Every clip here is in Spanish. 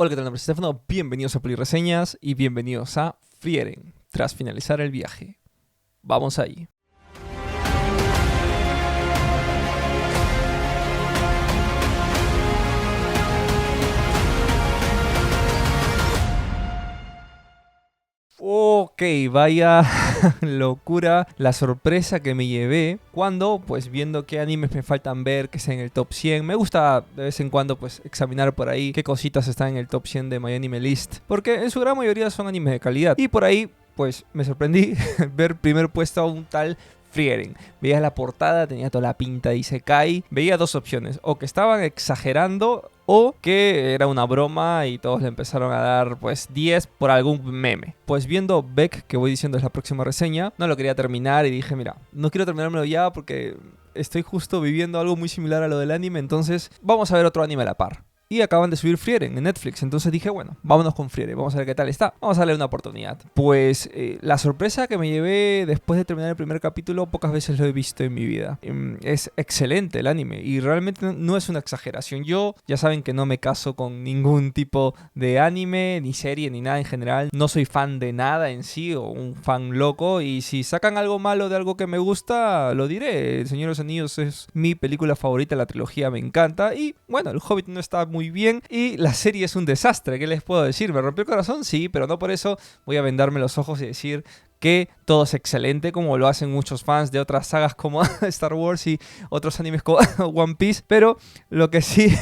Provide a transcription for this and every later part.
Hola, ¿qué tal? Mi nombre es Estefano, bienvenidos a Polireseñas y bienvenidos a Frieren, tras finalizar el viaje. Vamos ahí. Ok, vaya locura la sorpresa que me llevé cuando, pues viendo qué animes me faltan ver, que estén en el top 100. Me gusta de vez en cuando, pues, examinar por ahí qué cositas están en el top 100 de My Anime List, porque en su gran mayoría son animes de calidad. Y por ahí, pues, me sorprendí ver primer puesto a un tal Frieren. Veía la portada, tenía toda la pinta de Isekai. Veía dos opciones, o que estaban exagerando o que era una broma y todos le empezaron a dar pues 10 por algún meme. Pues viendo Beck, que voy diciendo es la próxima reseña, no lo quería terminar y dije, mira, no quiero terminármelo ya porque estoy justo viviendo algo muy similar a lo del anime, entonces vamos a ver otro anime a la par. Y acaban de subir Frieren en Netflix. Entonces dije, bueno, vámonos con Frieren. Vamos a ver qué tal está. Vamos a darle una oportunidad. Pues la sorpresa que me llevé después de terminar el primer capítulo, pocas veces lo he visto en mi vida. Es excelente el anime. Y realmente no es una exageración. Yo, ya saben que no me caso con ningún tipo de anime, ni serie, ni nada en general. No soy fan de nada en sí, o un fan loco. Y si sacan algo malo de algo que me gusta, lo diré. El Señor de los Anillos es mi película favorita. La trilogía me encanta. Y bueno, El Hobbit no está muy bien y la serie es un desastre. ¿Qué les puedo decir? ¿Me rompió el corazón? Sí, pero no por eso voy a vendarme los ojos y decir que todo es excelente, como lo hacen muchos fans de otras sagas como Star Wars y otros animes como One Piece. Pero lo que sí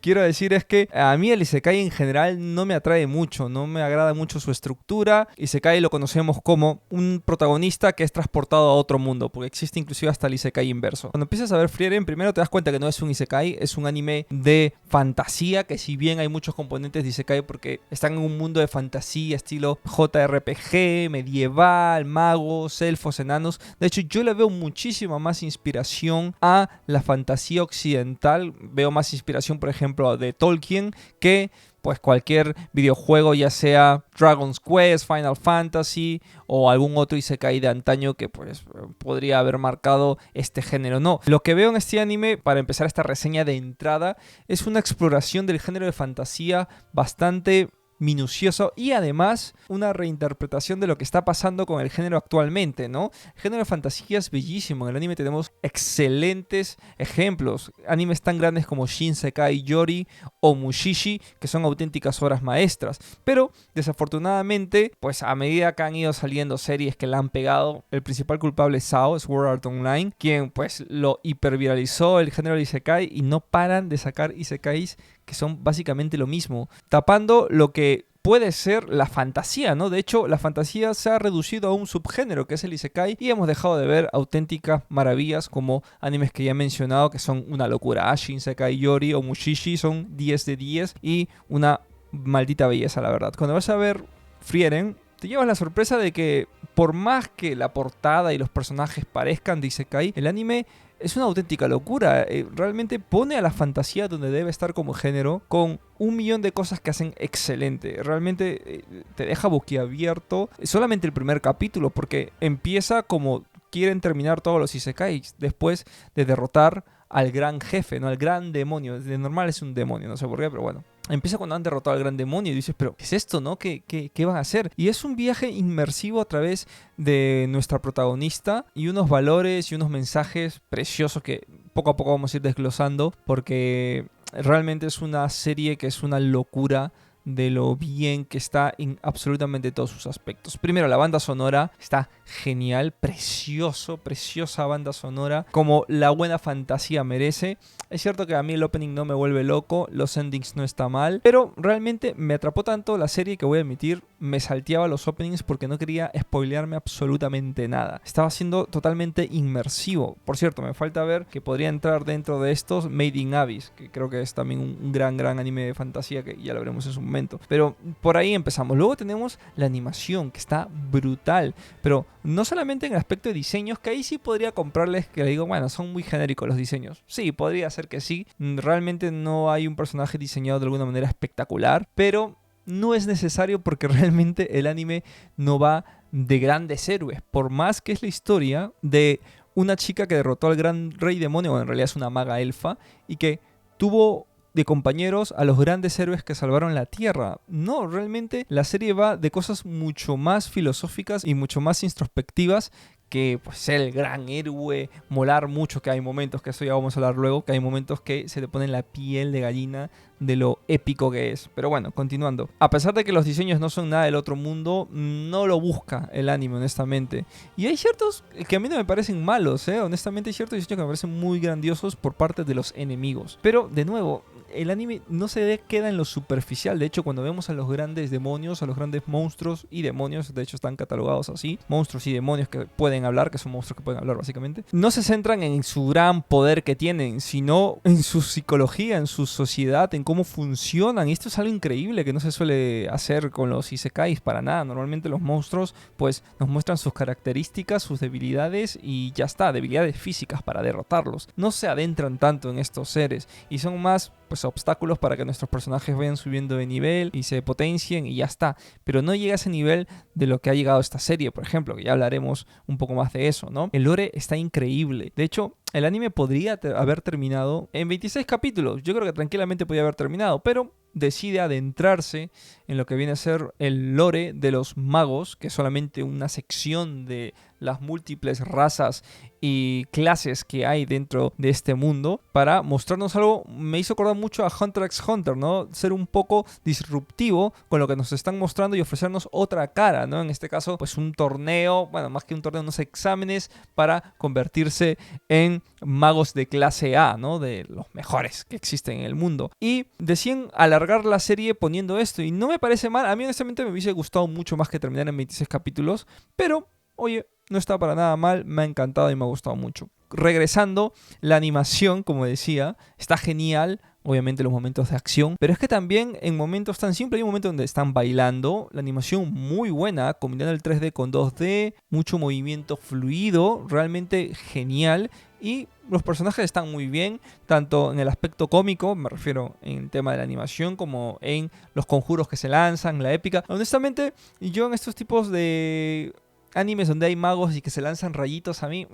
quiero decir es que a mí el Isekai en general no me atrae mucho, no me agrada mucho su estructura. Isekai lo conocemos como un protagonista que es transportado a otro mundo, porque existe inclusive hasta el Isekai inverso. Cuando empiezas a ver Frieren, primero te das cuenta que no es un Isekai, es un anime de fantasía, que si bien hay muchos componentes de Isekai porque están en un mundo de fantasía estilo JRPG, medieval, magos, elfos, enanos. De hecho, yo le veo muchísima más inspiración a la fantasía occidental. Veo más inspiración, por ejemplo, de Tolkien que pues cualquier videojuego, ya sea Dragon's Quest, Final Fantasy o algún otro Isekai de antaño que pues podría haber marcado este género. No, lo que veo en este anime, para empezar esta reseña de entrada, es una exploración del género de fantasía bastante minucioso y además una reinterpretación de lo que está pasando con el género actualmente, ¿no? El género de fantasía es bellísimo. En el anime tenemos excelentes ejemplos. Animes tan grandes como Shinsekai Yori o Mushishi, que son auténticas obras maestras. Pero, desafortunadamente, pues a medida que han ido saliendo series que la han pegado, el principal culpable es SAO, Sword Art Online, quien pues lo hiperviralizó el género de Isekai y no paran de sacar Isekais que son básicamente lo mismo, tapando lo que puede ser la fantasía, ¿no? De hecho, la fantasía se ha reducido a un subgénero que es el Isekai y hemos dejado de ver auténticas maravillas como animes que ya he mencionado que son una locura. Shinsekai Yori o Mushishi son 10 de 10 y una maldita belleza, la verdad. Cuando vas a ver Frieren, te llevas la sorpresa de que por más que la portada y los personajes parezcan de Isekai, el anime es una auténtica locura. Realmente pone a la fantasía donde debe estar como género, con un millón de cosas que hacen excelente. Realmente te deja boquiabierto solamente el primer capítulo, porque empieza como quieren terminar todos los Isekais, después de derrotar al gran jefe, ¿no? Al gran demonio. De normal es un demonio, no sé por qué, pero bueno. Empieza cuando han derrotado al gran demonio y dices, pero ¿qué es esto, no? ¿Qué van a hacer? Y es un viaje inmersivo a través de nuestra protagonista y unos valores y unos mensajes preciosos que poco a poco vamos a ir desglosando, porque realmente es una serie que es una locura de lo bien que está en absolutamente todos sus aspectos. Primero, la banda sonora está genial, preciosa banda sonora, como la buena fantasía merece. Es cierto que a mí el opening no me vuelve loco, los endings no está mal, pero realmente me atrapó tanto la serie que voy a admitir, me salteaba los openings porque no quería spoilearme absolutamente nada. Estaba siendo totalmente inmersivo. Por cierto, me falta ver que podría entrar dentro de estos Made in Abyss, que creo que es también un gran anime de fantasía que ya lo veremos en su momento. Pero por ahí empezamos. Luego tenemos la animación, que está brutal, pero no solamente en el aspecto de diseños, que ahí sí podría comprarles que le digo, bueno, son muy genéricos los diseños. Sí, podría ser que sí. Realmente no hay un personaje diseñado de alguna manera espectacular, pero no es necesario porque realmente el anime no va de grandes héroes. Por más que es la historia de una chica que derrotó al gran rey demonio, o en realidad es una maga elfa, y que tuvo de compañeros a los grandes héroes que salvaron la Tierra. No, realmente la serie va de cosas mucho más filosóficas y mucho más introspectivas que pues ser el gran héroe, molar mucho, que hay momentos, que eso ya vamos a hablar luego, que hay momentos que se te ponen la piel de gallina de lo épico que es. Pero bueno, continuando. A pesar de que los diseños no son nada del otro mundo, no lo busca el anime, honestamente. Y hay ciertos que a mí no me parecen malos, honestamente hay ciertos diseños que me parecen muy grandiosos por parte de los enemigos. Pero, de nuevo, el anime no se queda en lo superficial. De hecho, cuando vemos a los grandes demonios, a los grandes monstruos y demonios, de hecho están catalogados así, monstruos y demonios que pueden hablar, que son monstruos que pueden hablar básicamente, no se centran en su gran poder que tienen, sino en su psicología, en su sociedad, en cómo funcionan. Y esto es algo increíble que no se suele hacer con los isekais para nada. Normalmente los monstruos pues nos muestran sus características, sus debilidades y ya está, debilidades físicas para derrotarlos. No se adentran tanto en estos seres y son más pues obstáculos para que nuestros personajes vayan subiendo de nivel y se potencien y ya está. Pero no llega a ese nivel de lo que ha llegado esta serie, por ejemplo, que ya hablaremos un poco más de eso, ¿no? El lore está increíble. De hecho, el anime podría haber terminado en 26 capítulos. Yo creo que tranquilamente podría haber terminado, pero decide adentrarse en lo que viene a ser el lore de los magos, que es solamente una sección de las múltiples razas y clases que hay dentro de este mundo, para mostrarnos algo. Me hizo acordar mucho a Hunter x Hunter, ¿no? Ser un poco disruptivo con lo que nos están mostrando y ofrecernos otra cara, ¿no? En este caso, pues un torneo, bueno, más que un torneo, unos exámenes para convertirse en magos de clase A, ¿no? De los mejores que existen en el mundo. Y decían alargar la serie poniendo esto, y no me parece mal. A mí honestamente me hubiese gustado mucho más que terminar en 26 capítulos, pero, oye, no está para nada mal, me ha encantado y me ha gustado mucho. Regresando, la animación, como decía, está genial. Obviamente los momentos de acción, pero es que también en momentos tan simples, hay un momento donde están bailando, la animación muy buena, combinando el 3D con 2D, mucho movimiento fluido, realmente genial. Y los personajes están muy bien, tanto en el aspecto cómico, me refiero en el tema de la animación, como en los conjuros que se lanzan, la épica. Honestamente, yo en estos tipos de animes donde hay magos y que se lanzan rayitos, a mí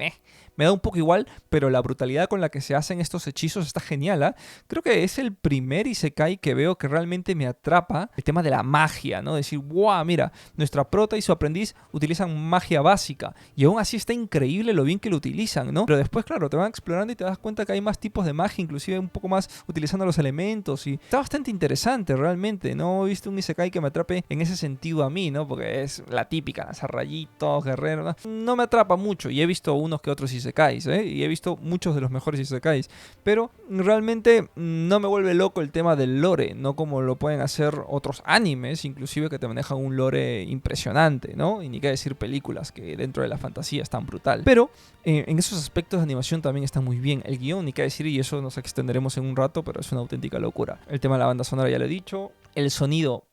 me da un poco igual, pero la brutalidad con la que se hacen estos hechizos está genial, ¿eh? Creo que es el primer isekai que veo que realmente me atrapa el tema de la magia, ¿no? Decir, ¡guau! Mira, nuestra prota y su aprendiz utilizan magia básica y aún así está increíble lo bien que lo utilizan, ¿no? Pero después, claro, te van explorando y te das cuenta que hay más tipos de magia, inclusive un poco más utilizando los elementos, y está bastante interesante realmente. No he visto un isekai que me atrape en ese sentido a mí, ¿no? Porque es la típica, lanzar rayitos, guerrero, ¿no? No me atrapa mucho, y he visto unos que otros isekais, y he visto muchos de los mejores isekais, pero realmente no me vuelve loco el tema del lore, no como lo pueden hacer otros animes, inclusive, que te manejan un lore impresionante, ¿no? Y ni qué decir películas, que dentro de la fantasía es tan brutal. Pero en esos aspectos de animación también está muy bien. El guión, ni qué decir, y eso nos extenderemos en un rato, pero es una auténtica locura. El tema de la banda sonora ya lo he dicho, el sonido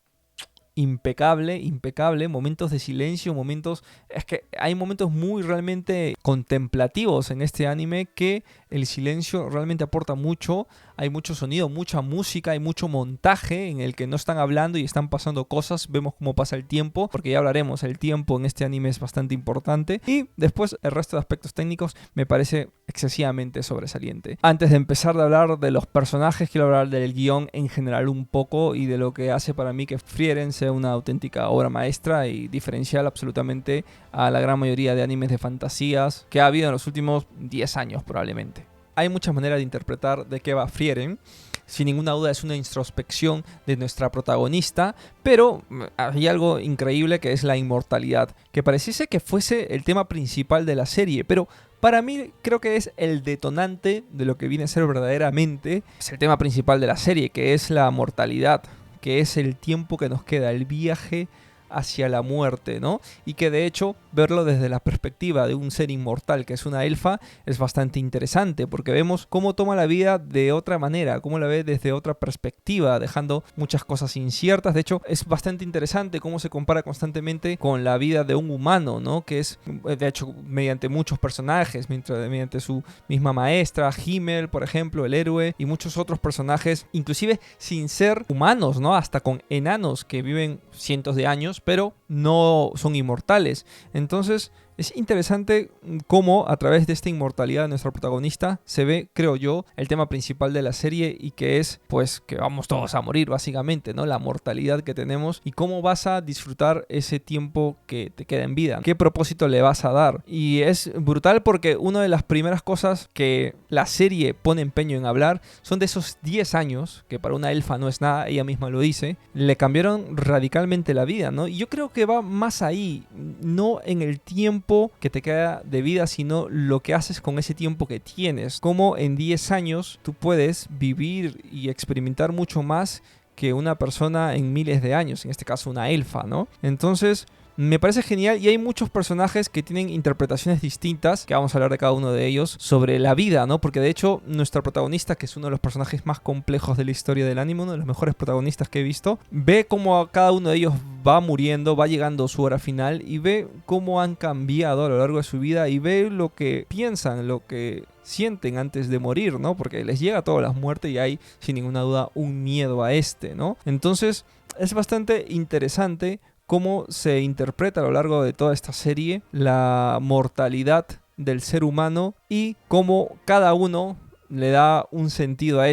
impecable, impecable, momentos de silencio, momentos... Es que hay momentos muy realmente contemplativos en este anime, que el silencio realmente aporta mucho. Hay mucho sonido, mucha música, hay mucho montaje en el que no están hablando y están pasando cosas. Vemos cómo pasa el tiempo, porque ya hablaremos, el tiempo en este anime es bastante importante. Y después el resto de aspectos técnicos me parece excesivamente sobresaliente. Antes de empezar a hablar de los personajes, quiero hablar del guión en general un poco, y de lo que hace para mí que Frieren sea una auténtica obra maestra y diferencial absolutamente a la gran mayoría de animes de fantasías que ha habido en los últimos 10 años probablemente. Hay muchas maneras de interpretar de qué va Frieren. Sin ninguna duda es una introspección de nuestra protagonista, pero hay algo increíble, que es la inmortalidad, que pareciese que fuese el tema principal de la serie, pero para mí creo que es el detonante de lo que viene a ser verdaderamente es el tema principal de la serie, que es la mortalidad, que es el tiempo que nos queda, el viaje hacia la muerte, ¿no? Y que de hecho verlo desde la perspectiva de un ser inmortal, que es una elfa, es bastante interesante, porque vemos cómo toma la vida de otra manera, cómo la ve desde otra perspectiva, dejando muchas cosas inciertas. De hecho, es bastante interesante cómo se compara constantemente con la vida de un humano, ¿no? Que es, de hecho, mediante muchos personajes, mediante su misma maestra, Himmel, por ejemplo, el héroe, y muchos otros personajes, inclusive sin ser humanos, ¿no? Hasta con enanos que viven cientos de años, pero no son inmortales. Entonces es interesante cómo a través de esta inmortalidad de nuestra protagonista se ve, creo yo, el tema principal de la serie, y que es pues que vamos todos a morir básicamente, ¿no? La mortalidad que tenemos y cómo vas a disfrutar ese tiempo que te queda en vida, qué propósito le vas a dar. Y es brutal porque una de las primeras cosas que la serie pone empeño en hablar son de esos 10 años, que para una elfa no es nada, ella misma lo dice, le cambiaron radicalmente la vida, ¿no? Y yo creo que va más ahí, no en el tiempo que te queda de vida, sino lo que haces con ese tiempo que tienes. Como en 10 años tú puedes vivir y experimentar mucho más que una persona en miles de años, en este caso una elfa, ¿no? Entonces me parece genial, y hay muchos personajes que tienen interpretaciones distintas, que vamos a hablar de cada uno de ellos, sobre la vida, ¿no? Porque de hecho nuestra protagonista, que es uno de los personajes más complejos de la historia del anime, uno de los mejores protagonistas que he visto, ve cómo cada uno de ellos va muriendo, va llegando su hora final, y ve cómo han cambiado a lo largo de su vida, y ve lo que piensan, lo que sienten antes de morir, ¿no? Porque les llega toda la muerte y hay, sin ninguna duda, un miedo a ¿no? Entonces es bastante interesante cómo se interpreta a lo largo de toda esta serie la mortalidad del ser humano y cómo cada uno le da un sentido a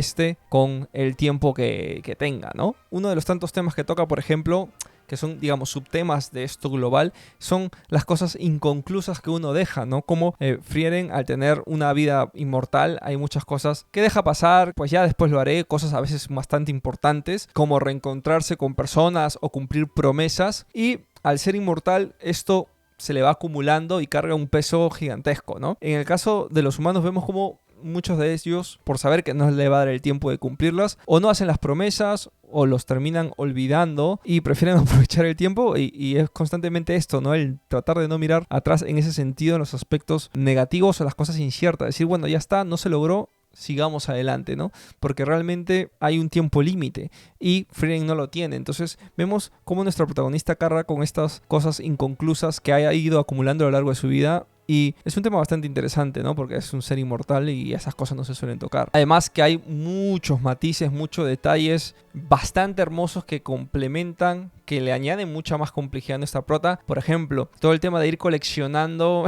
con el tiempo que tenga, ¿no? Uno de los tantos temas que toca, por ejemplo, que son, digamos, subtemas de esto global, son las cosas inconclusas que uno deja, ¿no? Como Frieren, al tener una vida inmortal, hay muchas cosas que deja pasar, pues ya después lo haré, cosas a veces bastante importantes, como reencontrarse con personas o cumplir promesas, y al ser inmortal, esto se le va acumulando y carga un peso gigantesco, ¿no? En el caso de los humanos vemos como muchos de ellos, por saber que no les va a dar el tiempo de cumplirlas, o no hacen las promesas, o los terminan olvidando y prefieren aprovechar el tiempo, y es constantemente esto, ¿no? El tratar de no mirar atrás en ese sentido, en los aspectos negativos o las cosas inciertas. Decir, bueno, ya está, no se logró, sigamos adelante, ¿no? Porque realmente hay un tiempo límite y Frieren no lo tiene. Entonces vemos cómo nuestra protagonista carga con estas cosas inconclusas que haya ido acumulando a lo largo de su vida. Y es un tema bastante interesante, ¿no? Porque es un ser inmortal y esas cosas no se suelen tocar. Además que hay muchos matices, muchos detalles bastante hermosos que complementan, que le añaden mucha más complejidad a nuestra prota. Por ejemplo, todo el tema de ir coleccionando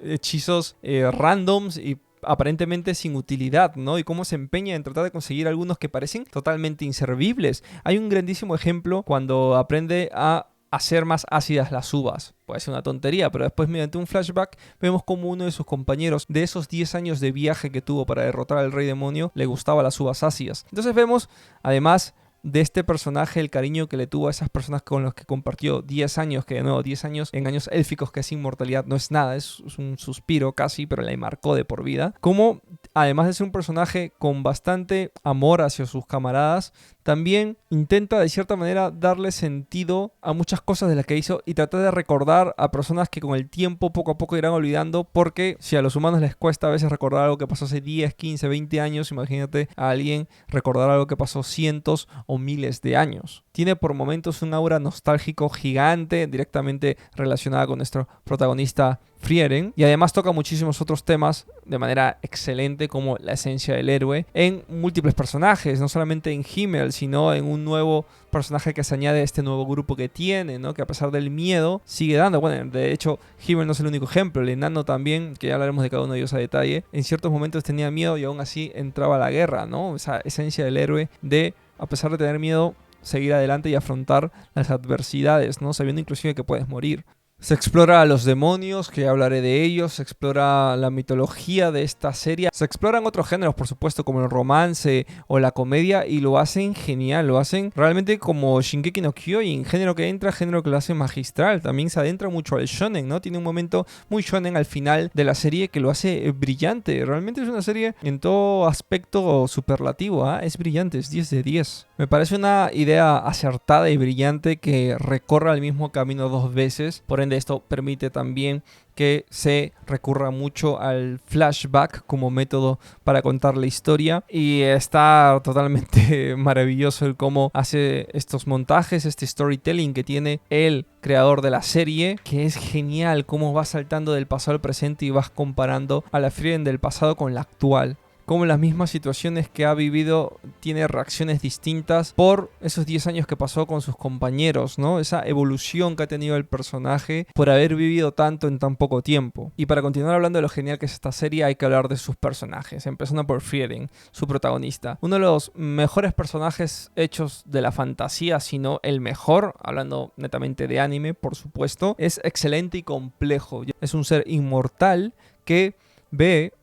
hechizos randoms y aparentemente sin utilidad, ¿no? Y cómo se empeña en tratar de conseguir algunos que parecen totalmente inservibles. Hay un grandísimo ejemplo cuando aprende a hacer más ácidas las uvas. Puede ser una tontería, pero después mediante un flashback vemos como uno de sus compañeros de esos 10 años de viaje que tuvo para derrotar al rey demonio le gustaba las uvas ácidas. Entonces vemos, además de este personaje, el cariño que le tuvo a esas personas con las que compartió 10 años, que de nuevo 10 años en años élficos, que es inmortalidad, no es nada, es un suspiro casi, pero le marcó de por vida. Como además de ser un personaje con bastante amor hacia sus camaradas, también intenta de cierta manera darle sentido a muchas cosas de las que hizo y tratar de recordar a personas que con el tiempo poco a poco irán olvidando, porque si a los humanos les cuesta a veces recordar algo que pasó hace 10, 15, 20 años, imagínate a alguien recordar algo que pasó cientos o miles de años. Tiene por momentos un aura nostálgico gigante directamente relacionada con nuestro protagonista Frieren, y además toca muchísimos otros temas de manera excelente, como la esencia del héroe en múltiples personajes, no solamente en Himmel, sino en un nuevo personaje que se añade a este nuevo grupo que tiene, ¿no? Que a pesar del miedo sigue dando. Bueno, de hecho Himmel no es el único ejemplo, el enano también, que ya hablaremos de cada uno de ellos a detalle, en ciertos momentos tenía miedo y aún así entraba a la guerra, ¿no? Esa esencia del héroe de, a pesar de tener miedo, seguir adelante y afrontar las adversidades, ¿no? Sabiendo inclusive que puedes morir. Se explora a los demonios, que ya hablaré de ellos, se explora la mitología de esta serie, se exploran otros géneros, por supuesto, como el romance o la comedia, y lo hacen genial, lo hacen realmente como Shingeki no Kyojin, género que entra, género que lo hace magistral. También se adentra mucho al shonen, ¿no? Tiene un momento muy shonen al final de la serie que lo hace brillante. Realmente es una serie en todo aspecto superlativo, ¿eh? Es brillante, es 10 de 10. Me parece una idea acertada y brillante que recorra el mismo camino dos veces. Por ende, esto permite también que se recurra mucho al flashback como método para contar la historia, y está totalmente maravilloso el cómo hace estos montajes, este storytelling que tiene el creador de la serie, que es genial, cómo va saltando del pasado al presente y vas comparando a la Frieren del pasado con la actual. cómo las mismas situaciones que ha vivido tiene reacciones distintas por esos 10 años que pasó con sus compañeros, ¿no? Esa evolución que ha tenido el personaje por haber vivido tanto en tan poco tiempo. Y para continuar hablando de lo genial que es esta serie, hay que hablar de sus personajes, empezando por Frieren, su protagonista. Uno de los mejores personajes hechos de la fantasía, si no el mejor, hablando netamente de anime, por supuesto. Es excelente y complejo. Es un ser inmortal que ve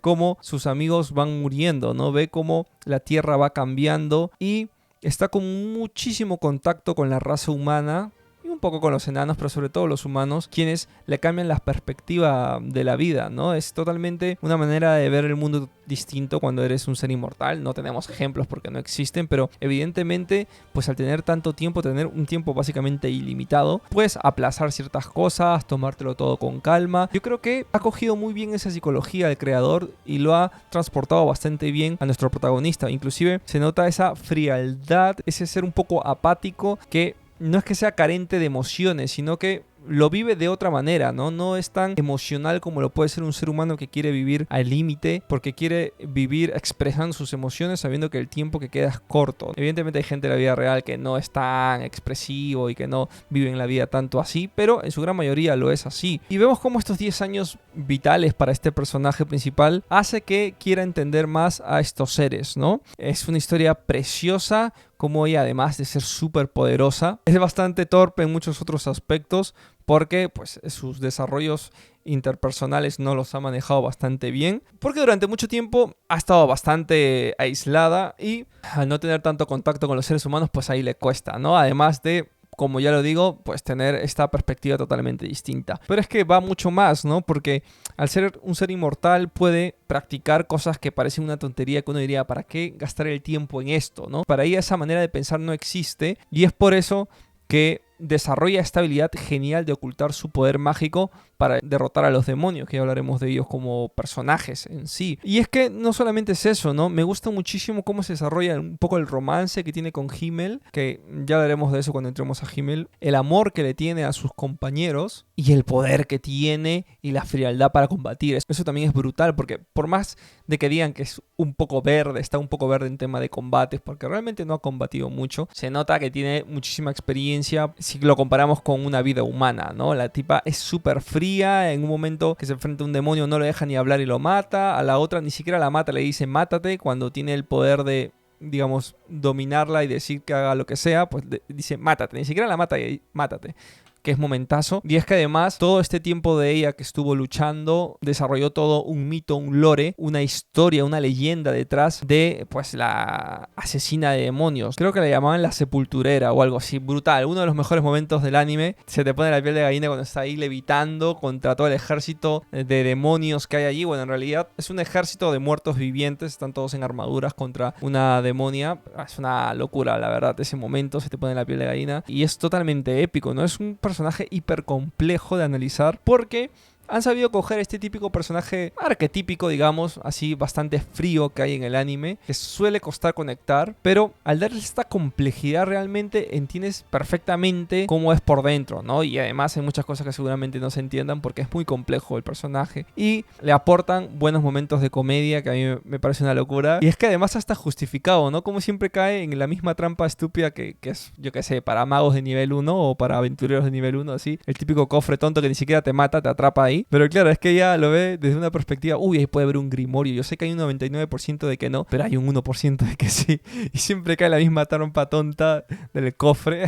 cómo sus amigos van muriendo, ¿no? Ve cómo la tierra va cambiando y está con muchísimo contacto con la raza humana y un poco con los enanos, pero sobre todo los humanos, quienes le cambian la perspectiva de la vida, ¿no? Es totalmente una manera de ver el mundo distinto cuando eres un ser inmortal. No tenemos ejemplos porque no existen, pero evidentemente, pues al tener tanto tiempo, tener un tiempo básicamente ilimitado, puedes aplazar ciertas cosas, tomártelo todo con calma. Yo creo que ha cogido muy bien esa psicología del creador y lo ha transportado bastante bien a nuestro protagonista. Inclusive se nota esa frialdad, ese ser un poco apático que no es que sea carente de emociones, sino que lo vive de otra manera, ¿no? No es tan emocional como lo puede ser un ser humano que quiere vivir al límite, porque quiere vivir expresando sus emociones sabiendo que el tiempo que queda es corto. Evidentemente hay gente en la vida real que no es tan expresivo y que no vive en la vida tanto así, pero en su gran mayoría lo es así. Y vemos cómo estos 10 años vitales para este personaje principal hace que quiera entender más a estos seres, ¿no? Es una historia preciosa, como ella, además de ser súper poderosa, es bastante torpe en muchos otros aspectos porque pues sus desarrollos interpersonales no los ha manejado bastante bien, porque durante mucho tiempo ha estado bastante aislada y al no tener tanto contacto con los seres humanos, pues ahí le cuesta, ¿no? Además de, como ya lo digo, pues tener esta perspectiva totalmente distinta. Pero es que va mucho más, ¿no? Porque al ser un ser inmortal puede practicar cosas que parecen una tontería, que uno diría, ¿para qué gastar el tiempo en esto, no? Para ella esa manera de pensar no existe y es por eso que desarrolla esta habilidad genial de ocultar su poder mágico para derrotar a los demonios, que ya hablaremos de ellos como personajes en sí. Y es que no solamente es eso, ¿no? Me gusta muchísimo cómo se desarrolla un poco el romance que tiene con Himmel, que ya hablaremos de eso cuando entremos a Himmel, el amor que le tiene a sus compañeros y el poder que tiene y la frialdad para combatir. Eso también es brutal, porque por más de que digan que es un poco verde, está un poco verde en tema de combates, porque realmente no ha combatido mucho, se nota que tiene muchísima experiencia si lo comparamos con una vida humana, ¿no? La tipa es súper fría, en un momento que se enfrenta a un demonio no le deja ni hablar y lo mata, a la otra ni siquiera la mata, le dice mátate, cuando tiene el poder de, digamos, dominarla y decir que haga lo que sea, pues dice mátate, ni siquiera la mata y mátate, que es momentazo. Y es que además todo este tiempo de ella que estuvo luchando desarrolló todo un mito, un lore, una historia, una leyenda detrás de pues la asesina de demonios. Creo que la llamaban la sepulturera o algo así, brutal. Uno de los mejores momentos del anime. Se te pone la piel de gallina cuando está ahí levitando contra todo el ejército de demonios que hay allí. Bueno, en realidad es un ejército de muertos vivientes, están todos en armaduras contra una demonia. Es una locura, la verdad, ese momento se te pone la piel de gallina y es totalmente épico, ¿no? Es un personaje hiper complejo de analizar porque han sabido coger este típico personaje arquetípico, digamos, así bastante frío que hay en el anime, que suele costar conectar, pero al darle esta complejidad realmente entiendes perfectamente cómo es por dentro, ¿no? Y además hay muchas cosas que seguramente no se entiendan porque es muy complejo el personaje y le aportan buenos momentos de comedia que a mí me parece una locura. Y es que además está justificado, ¿no? Como siempre cae en la misma trampa estúpida que es, yo qué sé, para magos de nivel 1 o para aventureros de nivel 1, así. El típico cofre tonto que ni siquiera te mata, te atrapa ahí. Pero claro, es que ella lo ve desde una perspectiva, uy, ahí puede haber un grimorio. Yo sé que hay un 99% de que no, pero hay un 1% de que sí. Y siempre cae la misma trampa tonta del cofre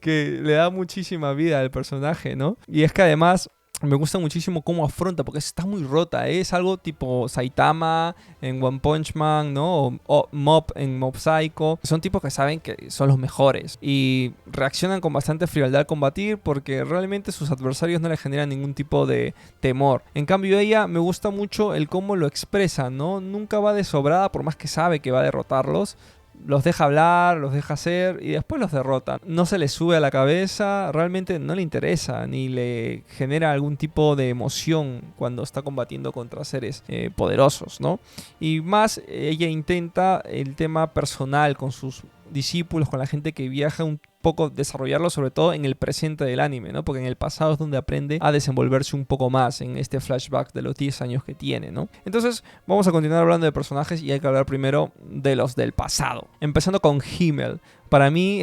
que le da muchísima vida al personaje, ¿no? Y es que además me gusta muchísimo cómo afronta, porque está muy rota, ¿eh? Es algo tipo Saitama en One Punch Man, ¿no? O Mob en Mob Psycho. Son tipos que saben que son los mejores y reaccionan con bastante frialdad al combatir porque realmente sus adversarios no le generan ningún tipo de temor. En cambio ella me gusta mucho el cómo lo expresa, ¿no? Nunca va de sobrada por más que sabe que va a derrotarlos. Los deja hablar, los deja hacer y después los derrota. No se le sube a la cabeza, realmente no le interesa ni le genera algún tipo de emoción cuando está combatiendo contra seres poderosos, ¿no? Y más ella intenta el tema personal con sus discípulos, con la gente que viaja poco desarrollarlo, sobre todo en el presente del anime, ¿no? Porque en el pasado es donde aprende a desenvolverse un poco más en este flashback de los 10 años que tiene, ¿no? Entonces vamos a continuar hablando de personajes y hay que hablar primero de los del pasado. Empezando con Himmel. Para mí,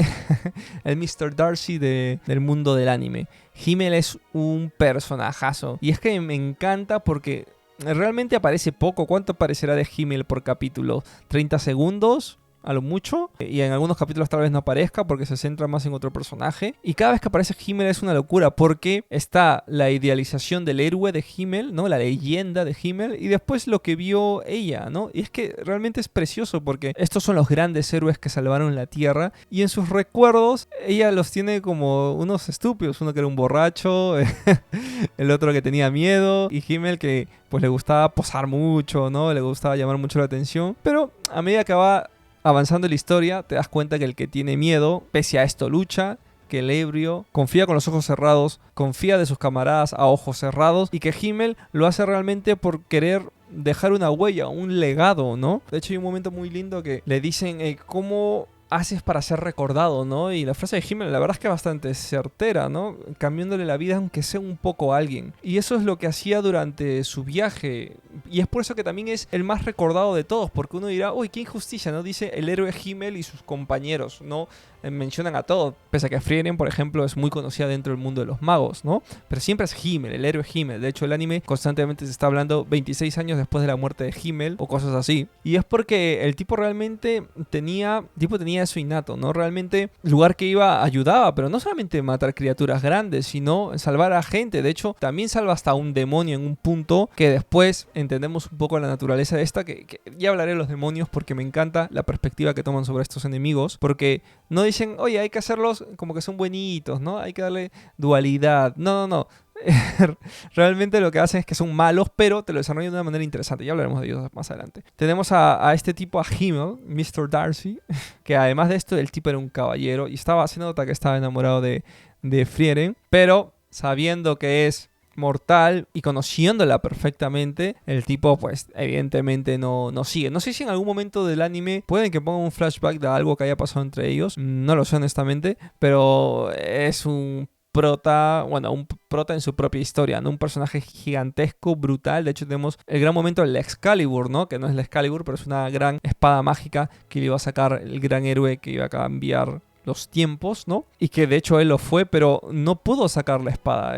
el Mr. Darcy del mundo del anime. Himmel es un personajazo. Y es que me encanta porque realmente aparece poco. ¿Cuánto aparecerá de Himmel por capítulo? ¿30 segundos? A lo mucho, y en algunos capítulos tal vez no aparezca porque se centra más en otro personaje. Y cada vez que aparece Himmel es una locura porque está la idealización del héroe de Himmel, ¿no? La leyenda de Himmel, y después lo que vio ella, ¿no? Y es que realmente es precioso porque estos son los grandes héroes que salvaron la Tierra, y en sus recuerdos ella los tiene como unos estúpidos, uno que era un borracho, el otro que tenía miedo, y Himmel que pues le gustaba posar mucho, ¿no? Le gustaba llamar mucho la atención, pero a medida que va avanzando en la historia, te das cuenta que el que tiene miedo, pese a esto, lucha, que el ebrio confía con los ojos cerrados, confía de sus camaradas a ojos cerrados, y que Himmel lo hace realmente por querer dejar una huella, un legado, ¿no? De hecho hay un momento muy lindo que le dicen ¿cómo haces para ser recordado, ¿no? Y la frase de Himmel la verdad es que es bastante certera, ¿no? Cambiándole la vida aunque sea un poco a alguien. Y eso es lo que hacía durante su viaje. Y es por eso que también es el más recordado de todos, porque uno dirá, uy, qué injusticia, ¿no? Dice el héroe Himmel y sus compañeros, ¿no? Mencionan a todos, pese a que Frieren, por ejemplo, es muy conocida dentro del mundo de los magos, ¿no? Pero siempre es Himmel, el héroe Himmel. De hecho, el anime constantemente se está hablando 26 años después de la muerte de Himmel o cosas así. Y es porque el tipo realmente tenía eso innato, ¿no? Realmente, el lugar que iba ayudaba, pero no solamente matar criaturas grandes, sino salvar a gente. De hecho, también salva hasta un demonio en un punto que después entendemos un poco la naturaleza de esta, que ya hablaré de los demonios porque me encanta la perspectiva que toman sobre estos enemigos, porque no dicen, oye, hay que hacerlos como que son buenitos, ¿no? Hay que darle dualidad. No. Realmente lo que hacen es que son malos, pero te lo desarrollan de una manera interesante. Ya hablaremos de ellos más adelante. Tenemos a este tipo, a Himmel, Mr. Darcy, que además de esto, el tipo era un caballero y se nota que estaba enamorado de Frieren, pero sabiendo que es mortal y conociéndola perfectamente, el tipo pues evidentemente no sigue. No sé si en algún momento del anime pueden que pongan un flashback de algo que haya pasado entre ellos, no lo sé honestamente, pero es un prota en su propia historia, ¿no? Un personaje gigantesco, brutal. De hecho tenemos el gran momento del Excalibur, ¿no? Que no es el Excalibur, pero es una gran espada mágica que le iba a sacar el gran héroe que iba a cambiar los tiempos, ¿no? Y que de hecho él lo fue, pero no pudo sacar la espada.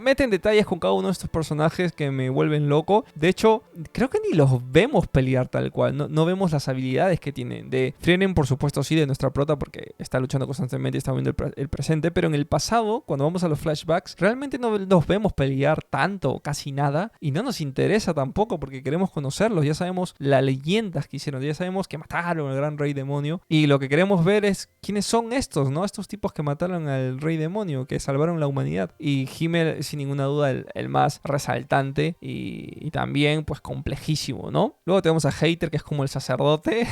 Meten detalles con cada uno de estos personajes que me vuelven loco. De hecho, creo que ni los vemos pelear tal cual. No vemos las habilidades que tienen. De Frieren, por supuesto, sí, de nuestra prota, porque está luchando constantemente y está viendo el presente. Pero en el pasado, cuando vamos a los flashbacks, realmente no los vemos pelear tanto, casi nada. Y no nos interesa tampoco, porque queremos conocerlos. Ya sabemos las leyendas que hicieron. Ya sabemos que mataron al gran rey demonio. Y lo que queremos ver es quiénes son estos, ¿no? Estos tipos que mataron al rey demonio, que salvaron la humanidad. Y Himmel, sin ninguna duda, el más resaltante y también, pues, complejísimo, ¿no? Luego tenemos a Hater, que es como el sacerdote,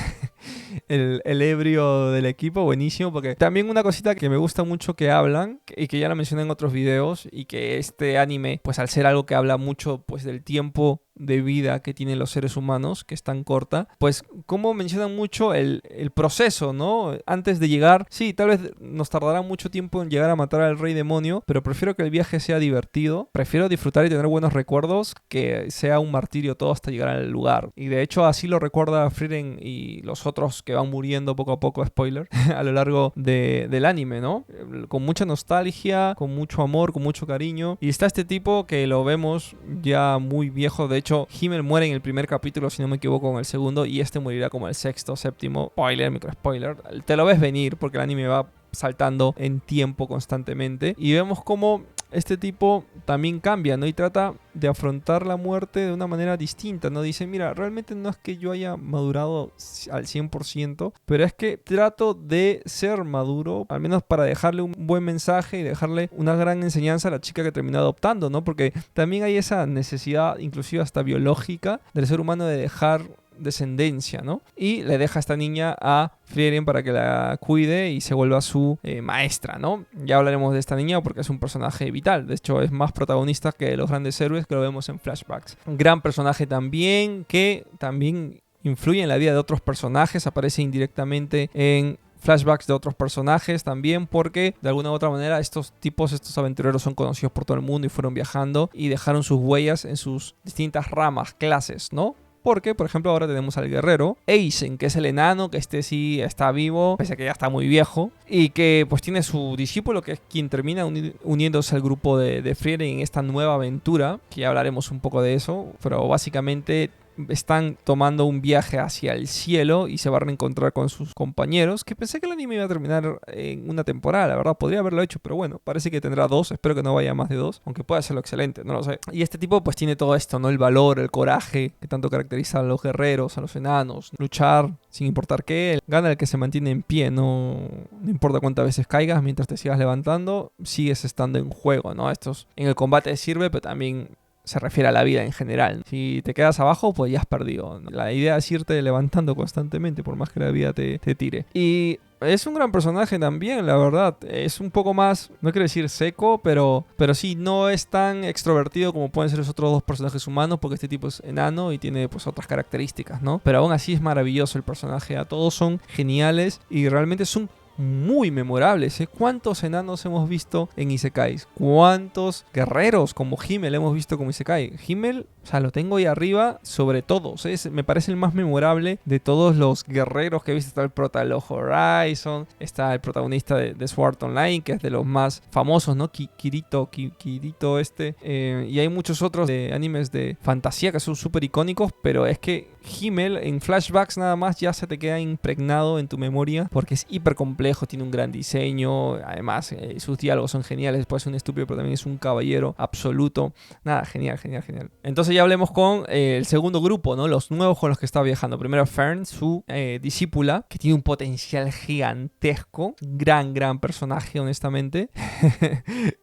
el ebrio del equipo, buenísimo, porque también una cosita que me gusta mucho que hablan, y que ya la mencioné en otros videos, y que este anime, pues, al ser algo que habla mucho, pues, del tiempo de vida que tienen los seres humanos, que es tan corta, pues como mencionan mucho el proceso, ¿no? Antes de llegar, sí, tal vez nos tardará mucho tiempo en llegar a matar al rey demonio, pero prefiero que el viaje sea divertido, prefiero disfrutar y tener buenos recuerdos, que sea un martirio todo hasta llegar al lugar. Y de hecho así lo recuerda Frieren y los otros que van muriendo poco a poco, spoiler, a lo largo del anime, ¿no? Con mucha nostalgia, con mucho amor, con mucho cariño. Y está este tipo que lo vemos ya muy viejo. De hecho, Himmel muere en el primer capítulo, si no me equivoco, en el segundo, y este morirá como el sexto, séptimo. Spoiler, micro spoiler. Te lo ves venir porque el anime va saltando en tiempo constantemente. Y vemos cómo este tipo también cambia, ¿no? Y trata de afrontar la muerte de una manera distinta, ¿no? Dice, mira, realmente no es que yo haya madurado al 100%, pero es que trato de ser maduro, al menos para dejarle un buen mensaje y dejarle una gran enseñanza a la chica que termina adoptando, ¿no? Porque también hay esa necesidad, inclusive hasta biológica, del ser humano de dejar descendencia, ¿no? Y le deja a esta niña a Frieren para que la cuide y se vuelva su maestra, ¿no? Ya hablaremos de esta niña porque es un personaje vital. De hecho, es más protagonista que los grandes héroes que lo vemos en flashbacks. Un gran personaje también, que también influye en la vida de otros personajes. Aparece indirectamente en flashbacks de otros personajes también, porque de alguna u otra manera estos aventureros son conocidos por todo el mundo y fueron viajando y dejaron sus huellas en sus distintas ramas, clases, ¿no? Porque, por ejemplo, ahora tenemos al guerrero Eisen, que es el enano, que este sí está vivo, pese a que ya está muy viejo, y que pues tiene su discípulo, que es quien termina uniéndose al grupo de Frieren en esta nueva aventura, que ya hablaremos un poco de eso, pero básicamente están tomando un viaje hacia el cielo y se va a reencontrar con sus compañeros, que pensé que el anime iba a terminar en una temporada, la verdad, podría haberlo hecho, pero bueno, parece que tendrá 2, espero que no vaya más de 2, aunque pueda serlo excelente, no lo sé. Y este tipo pues tiene todo esto, ¿no? El valor, el coraje que tanto caracteriza a los guerreros, a los enanos, luchar sin importar qué, gana el que se mantiene en pie, no importa cuántas veces caigas, mientras te sigas levantando, sigues estando en juego, ¿no? En el combate sirve, pero también se refiere a la vida en general. Si te quedas abajo, pues ya has perdido. La idea es irte levantando constantemente, por más que la vida te tire. Y es un gran personaje también, la verdad. Es un poco más, no quiero decir seco, pero sí, no es tan extrovertido como pueden ser los otros dos personajes humanos, porque este tipo es enano y tiene pues otras características, ¿no? Pero aún así es maravilloso el personaje. A todos son geniales y realmente son muy memorables, ¿eh? ¿Cuántos enanos hemos visto en Isekais? ¿Cuántos guerreros como Himmel hemos visto como Isekai? Himmel, o sea, lo tengo ahí arriba sobre todos, ¿eh? Me parece el más memorable de todos los guerreros que he visto. Está el prota de Log Horizon, está el protagonista de Sword Online, que es de los más famosos, ¿no? Kirito y hay muchos otros de animes de fantasía que son súper icónicos, pero es que Himmel en flashbacks nada más ya se te queda impregnado en tu memoria porque es hiper complejo, tiene un gran diseño, además sus diálogos son geniales, puede ser un estúpido pero también es un caballero absoluto. Nada, genial. Entonces ya hablemos con el segundo grupo, ¿no? Los nuevos con los que está viajando. Primero Fern, su discípula, que tiene un potencial gigantesco, gran personaje honestamente.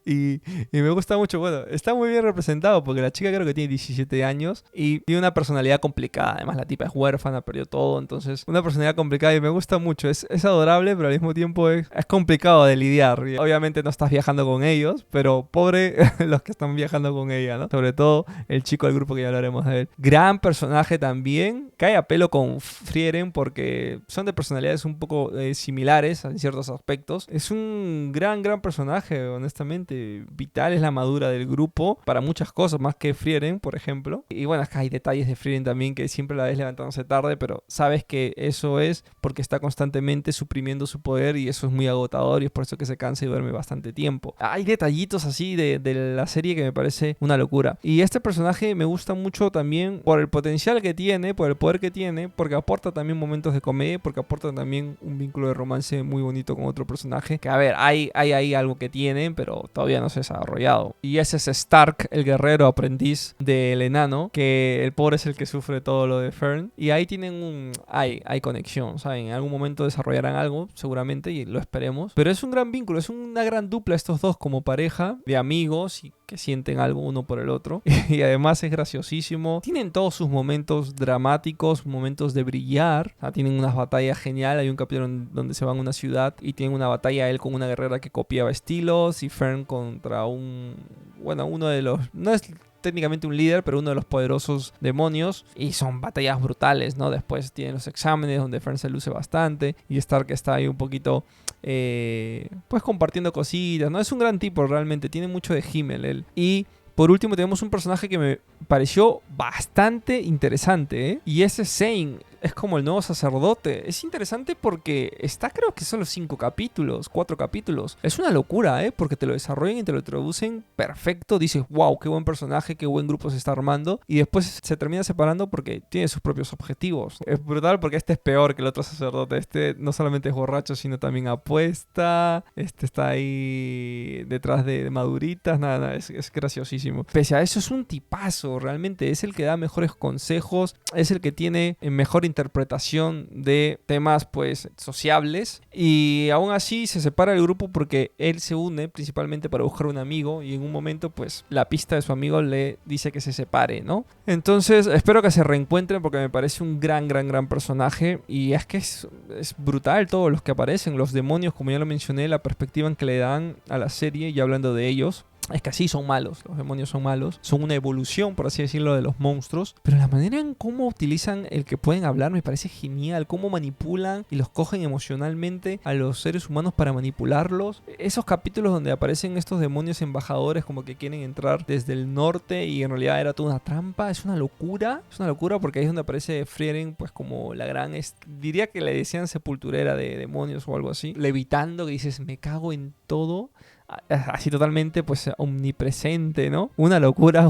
y me gusta mucho, bueno, está muy bien representado porque la chica creo que tiene 17 años y tiene una personalidad complicada. Además la tipa es huérfana, perdió todo, entonces una personalidad complicada y me gusta mucho. Es adorable, pero al mismo tiempo es complicado de lidiar. Obviamente no estás viajando con ellos, pero pobre los que están viajando con ella, ¿no? Sobre todo el chico del grupo, que ya hablaremos de él. Gran personaje también, cae a pelo con Frieren porque son de personalidades un poco similares en ciertos aspectos. Es un gran personaje, honestamente. Vital, es la madura del grupo para muchas cosas, más que Frieren, por ejemplo. Y bueno, acá hay detalles de Frieren también que siempre la ves levantándose tarde, pero sabes que eso es porque está constantemente suprimiendo su poder y eso es muy agotador y es por eso que se cansa y duerme bastante tiempo. Hay detallitos así de la serie que me parece una locura. Y este personaje me gusta mucho también por el potencial que tiene, por el poder que tiene, porque aporta también momentos de comedia, porque aporta también un vínculo de romance muy bonito con otro personaje, que a ver, hay ahí algo que tiene, pero todavía no se ha desarrollado. Y ese es Stark, el guerrero aprendiz del enano, que el pobre es el que sufre todo lo de Fern. Y ahí tienen hay conexión, ¿saben? En algún momento desarrollarán algo, seguramente, y lo esperemos. Pero es un gran vínculo, es una gran dupla estos dos como pareja de amigos y que sienten algo uno por el otro. Y además es graciosísimo. Tienen todos sus momentos dramáticos, momentos de brillar. O sea, tienen unas batallas geniales. Hay un capítulo donde se van a una ciudad y tienen una batalla él con una guerrera que copiaba estilos y Fern contra uno de los... No es técnicamente un líder, pero uno de los poderosos demonios, y son batallas brutales, ¿no? Después tienen los exámenes donde Fern se luce bastante y Stark está ahí un poquito pues compartiendo cositas, ¿no? Es un gran tipo realmente, tiene mucho de Himmel él. Y por último tenemos un personaje que me pareció bastante interesante, ¿eh? Y ese Zane es como el nuevo sacerdote. Es interesante porque está, creo que son los 4 capítulos. Es una locura, ¿eh? Porque te lo desarrollan y te lo introducen perfecto. Dices, wow, qué buen personaje, qué buen grupo se está armando. Y después se termina separando porque tiene sus propios objetivos. Es brutal porque este es peor que el otro sacerdote. Este no solamente es borracho, sino también apuesta. Este está ahí detrás de maduritas. Nada, es graciosísimo. Pese a eso, es un tipazo. Realmente es el que da mejores consejos. Es el que tiene mejor interpretación de temas pues sociables, y aún así se separa el grupo porque él se une principalmente para buscar un amigo y en un momento pues la pista de su amigo le dice que se separe, ¿no? Entonces espero que se reencuentren porque me parece un gran personaje y es que es brutal todos los que aparecen, los demonios, como ya lo mencioné, la perspectiva en que le dan a la serie y hablando de ellos. es que así son malos, los demonios son malos, son una evolución, por así decirlo, de los monstruos, pero la manera en cómo utilizan el que pueden hablar me parece genial, cómo manipulan y los cogen emocionalmente a los seres humanos para manipularlos. Esos capítulos donde aparecen estos demonios embajadores como que quieren entrar desde el norte y en realidad era toda una trampa, es una locura porque ahí es donde aparece Frieren pues como la gran, diría que le decían sepulturera de demonios o algo así, levitando, que dices, me cago en todo. Así totalmente pues omnipresente, ¿no? Una locura.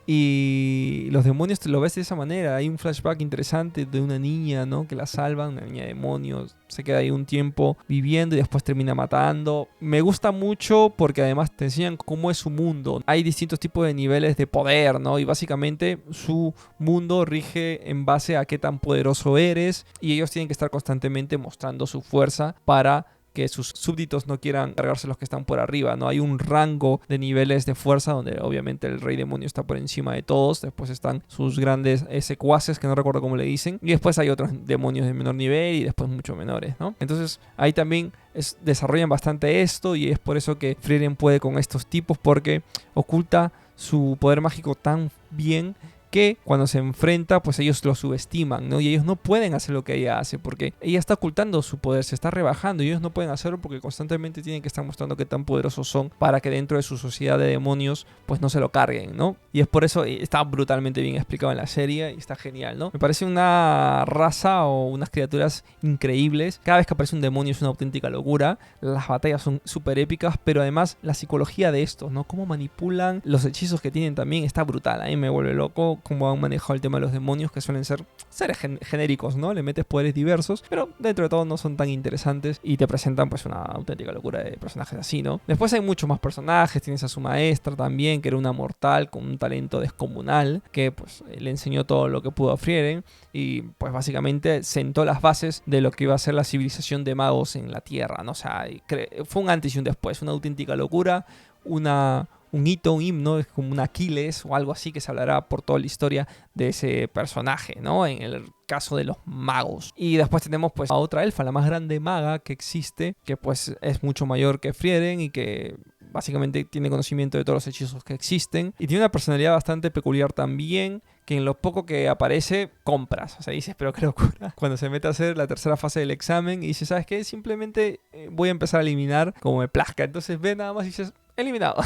Y los demonios te lo ves de esa manera. Hay un flashback interesante de una niña, ¿no? Que la salvan, una niña de demonios. Se queda ahí un tiempo viviendo y después termina matando. Me gusta mucho porque además te enseñan cómo es su mundo. Hay distintos tipos de niveles de poder, ¿no? Y básicamente su mundo rige en base a qué tan poderoso eres. Y ellos tienen que estar constantemente mostrando su fuerza para que sus súbditos no quieran cargarse los que están por arriba, ¿no? Hay un rango de niveles de fuerza donde obviamente el rey demonio está por encima de todos. Después están sus grandes secuaces, que no recuerdo cómo le dicen. Y después hay otros demonios de menor nivel y después mucho menores, ¿no? Entonces ahí también desarrollan bastante esto y es por eso que Frieren puede con estos tipos, porque oculta su poder mágico tan bien que cuando se enfrenta, pues ellos lo subestiman, ¿no? Y ellos no pueden hacer lo que ella hace porque ella está ocultando su poder, se está rebajando y ellos no pueden hacerlo porque constantemente tienen que estar mostrando qué tan poderosos son para que dentro de su sociedad de demonios pues no se lo carguen, ¿no? Y es por eso, está brutalmente bien explicado en la serie y está genial, ¿no? Me parece una raza o unas criaturas increíbles. Cada vez que aparece un demonio es una auténtica locura. Las batallas son súper épicas, pero además la psicología de estos, ¿no? Cómo manipulan los hechizos que tienen también está brutal. A mí me vuelve loco cómo han manejado el tema de los demonios, que suelen ser seres genéricos, ¿no? Le metes poderes diversos, pero dentro de todo no son tan interesantes y te presentan pues una auténtica locura de personajes así, ¿no? Después hay muchos más personajes, tienes a su maestra también, que era una mortal con un talento descomunal, que pues le enseñó todo lo que pudo a Frieren y pues básicamente sentó las bases de lo que iba a ser la civilización de magos en la Tierra, ¿no? O sea, fue un antes y un después, una auténtica locura, un hito, un himno, es como un Aquiles o algo así que se hablará por toda la historia de ese personaje, ¿no? En el caso de los magos. Y después tenemos pues a otra elfa, la más grande maga que existe, que pues es mucho mayor que Frieren y que básicamente tiene conocimiento de todos los hechizos que existen. Y tiene una personalidad bastante peculiar también, que en lo poco que aparece, compras. O sea, dices, pero qué locura. Cuando se mete a hacer la tercera fase del examen y dice, ¿sabes qué? Simplemente voy a empezar a eliminar como me plazca. Entonces ve nada más y dices, eliminado.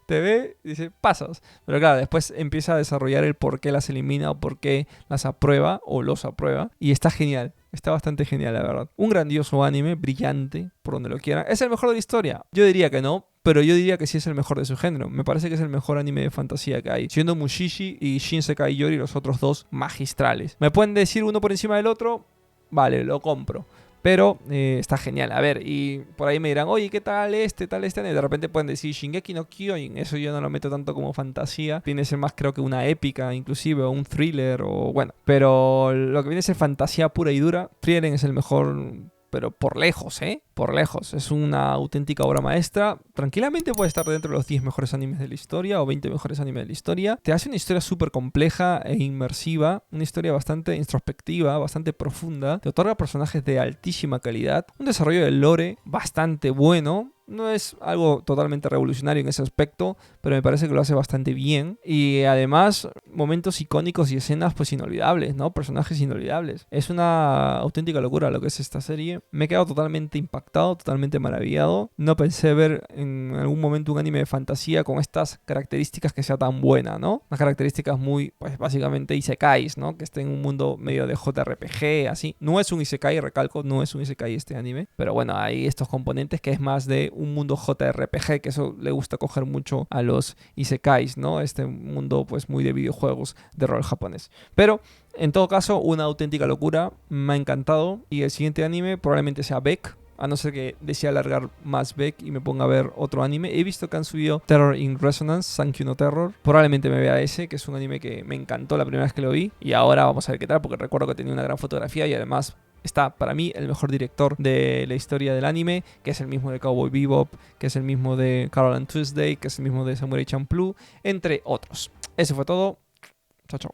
Te ve y dice, pasas. Pero claro, después empieza a desarrollar el por qué las elimina o por qué las aprueba o los aprueba. Y está genial. Está bastante genial, la verdad. Un grandioso anime, brillante, por donde lo quieran. ¿Es el mejor de la historia? Yo diría que no, pero yo diría que sí es el mejor de su género. Me parece que es el mejor anime de fantasía que hay, siendo Mushishi y Shinsekai Yori los otros dos magistrales. ¿Me pueden decir uno por encima del otro? Vale, lo compro. Pero está genial. A ver, y por ahí me dirán, oye, ¿qué tal este? Y de repente pueden decir Shingeki no Kyojin. Eso yo no lo meto tanto como fantasía. Viene a ser más, creo que una épica, inclusive, o un thriller, o bueno. Pero lo que viene a ser fantasía pura y dura, Frieren es el mejor, pero por lejos, ¿eh? Por lejos. Es una auténtica obra maestra. Tranquilamente puede estar dentro de los 10 mejores animes de la historia o 20 mejores animes de la historia. Te hace una historia súper compleja e inmersiva. Una historia bastante introspectiva, bastante profunda. Te otorga personajes de altísima calidad. Un desarrollo del lore bastante bueno. No es algo totalmente revolucionario en ese aspecto, pero me parece que lo hace bastante bien. Y además, momentos icónicos y escenas pues inolvidables, ¿no? Personajes inolvidables. Es una auténtica locura lo que es esta serie. Me he quedado totalmente impactado, totalmente maravillado. No pensé ver en algún momento un anime de fantasía con estas características que sea tan buena, ¿no? Unas características muy, pues básicamente isekais, ¿no? Que esté en un mundo medio de JRPG, así. No es un isekai, recalco, no es un isekai este anime. Pero bueno, hay estos componentes que es más de un mundo JRPG, que eso le gusta coger mucho a los isekais, ¿no? Este mundo pues muy de videojuegos de rol japonés. Pero en todo caso, una auténtica locura, me ha encantado. Y el siguiente anime probablemente sea Beck, a no ser que desee alargar más Beck y me ponga a ver otro anime. He visto que han subido Terror in Resonance, Sankyu no Terror. Probablemente me vea ese, que es un anime que me encantó la primera vez que lo vi. Y ahora vamos a ver qué tal, porque recuerdo que tenía una gran fotografía y además está para mí el mejor director de la historia del anime, que es el mismo de Cowboy Bebop, que es el mismo de Carol and Tuesday, que es el mismo de Samurai Champloo, entre otros. Eso fue todo.